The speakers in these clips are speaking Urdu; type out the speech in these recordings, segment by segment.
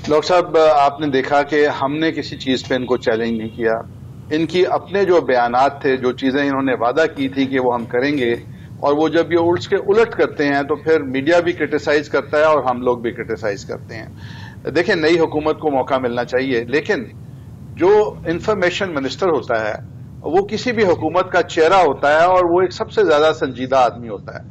ڈاکٹر صاحب آپ نے دیکھا کہ ہم نے کسی چیز پہ ان کو چیلنج نہیں کیا. ان کی اپنے جو بیانات تھے، جو چیزیں انہوں نے وعدہ کی تھی کہ وہ ہم کریں گے، اور وہ جب یہ الٹ کے الٹ کرتے ہیں تو پھر میڈیا بھی کرٹیسائز کرتا ہے اور ہم لوگ بھی کرٹیسائز کرتے ہیں. دیکھیں، نئی حکومت کو موقع ملنا چاہیے، لیکن جو انفارمیشن منسٹر ہوتا ہے وہ کسی بھی حکومت کا چہرہ ہوتا ہے اور وہ ایک سب سے زیادہ سنجیدہ آدمی ہوتا ہے.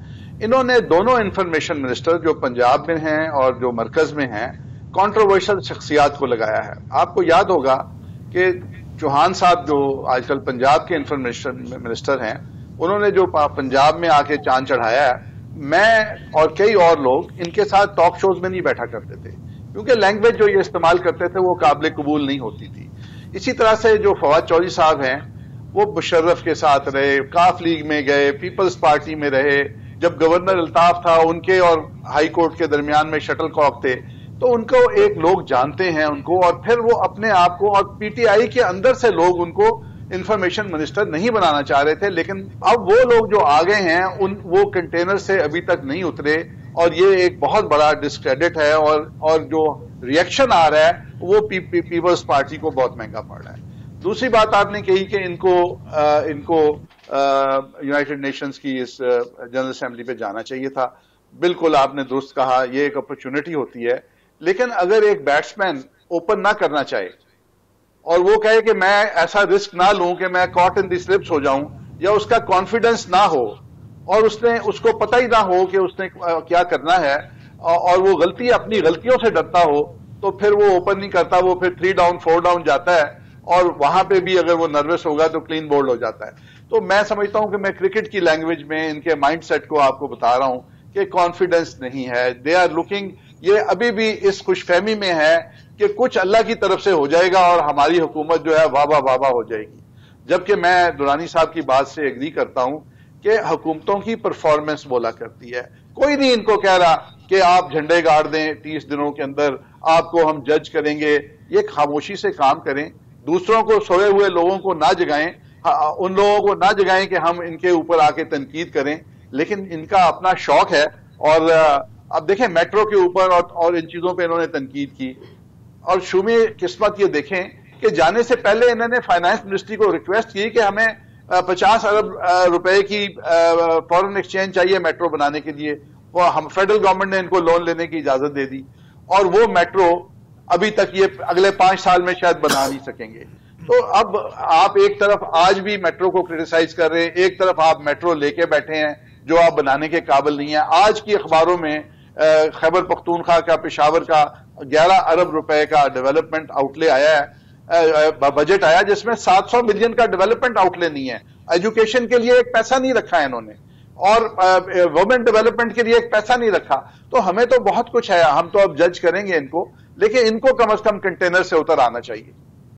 انہوں نے دونوں انفارمیشن منسٹر جو پنجاب میں ہیں اور جو مرکز میں ہیں کنٹروورشل شخصیات کو لگایا ہے. آپ کو یاد ہوگا کہ چوہان صاحب جو آج کل پنجاب کے انفارمیشن منسٹر ہیں، انہوں نے جو پنجاب میں آ کے چاند چڑھایا ہے، میں اور کئی اور لوگ ان کے ساتھ ٹاک شوز میں نہیں بیٹھا کرتے تھے کیونکہ لینگویج جو یہ استعمال کرتے تھے وہ قابل قبول نہیں ہوتی تھی. اسی طرح سے جو فواد چودھری صاحب ہیں وہ مشرف کے ساتھ رہے، کاف لیگ میں گئے، پیپلز پارٹی میں رہے. جب گورنر الطاف تھا ان کے اور ہائی کورٹ کے درمیان میں شٹل کاک تھے، تو ان کو ایک لوگ جانتے ہیں ان کو، اور پھر وہ اپنے آپ کو، اور پی ٹی آئی کے اندر سے لوگ ان کو انفارمیشن منسٹر نہیں بنانا چاہ رہے تھے، لیکن اب وہ لوگ جو آگے ہیں وہ کنٹینر سے ابھی تک نہیں اترے، اور یہ ایک بہت بڑا ڈسکریڈٹ ہے، اور جو ریئیکشن آ رہا ہے وہ پیپلز پارٹی کو بہت مہنگا پڑ رہا ہے. دوسری بات آپ نے کہی کہ ان کو یونائیٹڈ نیشنز کی اس جنرل اسمبلی پہ جانا چاہیے تھا. بالکل آپ نے درست کہا، یہ ایک اپرچونٹی ہوتی ہے، لیکن اگر ایک بیٹسمین اوپن نہ کرنا چاہے اور وہ کہے کہ میں ایسا رسک نہ لوں کہ میں کاٹ ان دی سلپس ہو جاؤں، یا اس کا کانفیڈنس نہ ہو اور اس کو پتہ ہی نہ ہو کہ اس نے کیا کرنا ہے، اور وہ اپنی غلطیوں سے ڈرتا ہو، تو پھر وہ اوپن نہیں کرتا، وہ پھر 3 ڈاؤن 4 ڈاؤن جاتا ہے، اور وہاں پہ بھی اگر وہ نروس ہوگا تو کلین بولڈ ہو جاتا ہے. تو میں سمجھتا ہوں کہ میں کرکٹ کی لینگویج میں ان کے مائنڈ سیٹ کو آپ کو بتا رہا ہوں کہ کانفیڈنس نہیں ہے. دے آر لوکنگ، یہ ابھی بھی اس خوش فہمی میں ہے کہ کچھ اللہ کی طرف سے ہو جائے گا اور ہماری حکومت جو ہے واہ ہو جائے گی. جبکہ میں درانی صاحب کی بات سے ایگری کرتا ہوں کہ حکومتوں کی پرفارمنس بولا کرتی ہے. کوئی نہیں ان کو کہہ رہا کہ آپ جھنڈے گاڑ دیں 30 دنوں کے اندر، آپ کو ہم جج کریں گے. یہ خاموشی سے کام کریں، دوسروں کو، سوئے ہوئے لوگوں کو نہ جگائیں، ان لوگوں کو نہ جگائیں کہ ہم ان کے اوپر آ کے تنقید کریں. لیکن ان کا اپنا شوق ہے، اور اب دیکھیں میٹرو کے اوپر اور ان چیزوں پہ انہوں نے تنقید کی، اور شومی قسمت یہ دیکھیں کہ جانے سے پہلے انہوں نے فائنانس منسٹری کو ریکویسٹ کی کہ ہمیں 50 ارب روپے کی فورن ایکسچینج چاہیے میٹرو بنانے کے لیے. وہ ہم فیڈرل گورنمنٹ نے ان کو لون لینے کی اجازت دے دی، اور وہ میٹرو ابھی تک یہ اگلے 5 سال میں شاید بنا نہیں سکیں گے. تو اب آپ ایک طرف آج بھی میٹرو کو کرٹیسائز کر رہے ہیں، ایک طرف آپ میٹرو لے کے بیٹھے ہیں جو آپ بنانے کے قابل نہیں ہیں. آج کی اخباروں میں خیبر پختونخوا کا، پشاور کا 11 ارب روپے کا ڈیولپمنٹ آؤٹ لے آیا ہے، بجٹ آیا جس میں 700 ملین کا ڈیولپمنٹ آؤٹ لے نہیں ہے. ایجوکیشن کے لیے ایک پیسہ نہیں رکھا ہے انہوں نے، اور وومن ڈیولپمنٹ کے لیے ایک پیسہ نہیں رکھا. تو ہمیں تو بہت کچھ ہے، ہم تو اب جج کریں گے ان کو، لیکن ان کو کم از کم کنٹینر سے اتر آنا چاہیے.